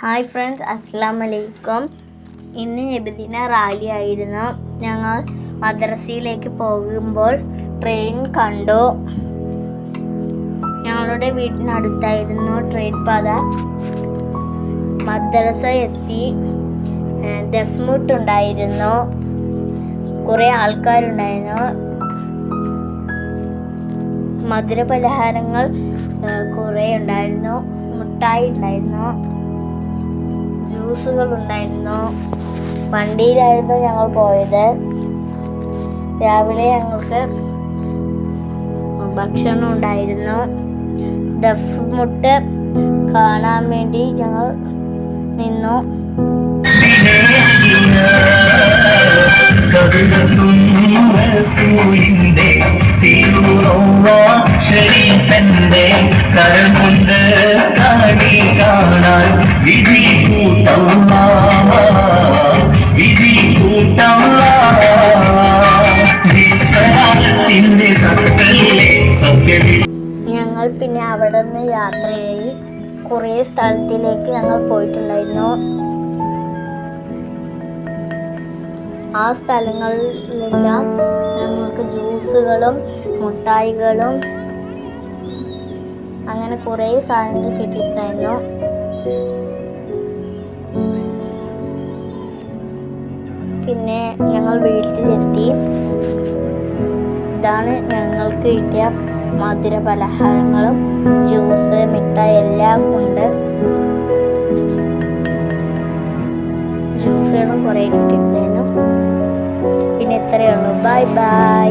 Hi friends, അസ്സലാമു അലൈക്കും. ഇന്ന് നബിദിന റാലി ആയിരുന്നു. ഞങ്ങൾ മദ്രസയിലേക്ക് പോകുമ്പോൾ ട്രെയിൻ കണ്ടു. ഞങ്ങളുടെ വീട്ടിനടുത്തായിരുന്നു ട്രെയിൻ പാത. മദ്രസ എത്തി. ദഫ്മുട്ടുണ്ടായിരുന്നു. കുറേ ആൾക്കാരുണ്ടായിരുന്നു. മധുരപലഹാരങ്ങൾ കുറേ ഉണ്ടായിരുന്നു. മുട്ടായി ഉണ്ടായിരുന്നു. ജ്യൂസുകൾ ഉണ്ടായിരുന്നു. വണ്ടിയിലായിരുന്നു ഞങ്ങൾ പോയത്. രാവിലെ ഞങ്ങൾക്ക് ഭക്ഷണം ഉണ്ടായിരുന്നു. ദഫ്മുട്ട് കാണാൻ വേണ്ടി ഞങ്ങൾ നിന്നു. ഞങ്ങൾ പിന്നെ അവിടെ നിന്ന് യാത്രയായി കുറേ സ്ഥലത്തിലേക്ക് ഞങ്ങൾ പോയിട്ടുണ്ടായിരുന്നു. ആ സ്ഥലങ്ങളിലെല്ലാം ഞങ്ങൾക്ക് ജ്യൂസുകളും മുട്ടായികളും അങ്ങനെ കുറേ സാധനങ്ങൾ കിട്ടിയിട്ടുണ്ടായിരുന്നു. പിന്നെ ഞങ്ങൾ വീട്ടിലെത്തി. ഇതാണ് ഞങ്ങൾക്ക് കിട്ടിയ മധുര പലഹാരങ്ങളും ജ്യൂസ്, മിഠായി എല്ലാം ഉണ്ട്. ജ്യൂസുകളും കുറേ കിട്ടിയിട്ടുണ്ടായിരുന്നു. പിന്നെ ഇത്രയേ ഉള്ളൂ. Bye bye.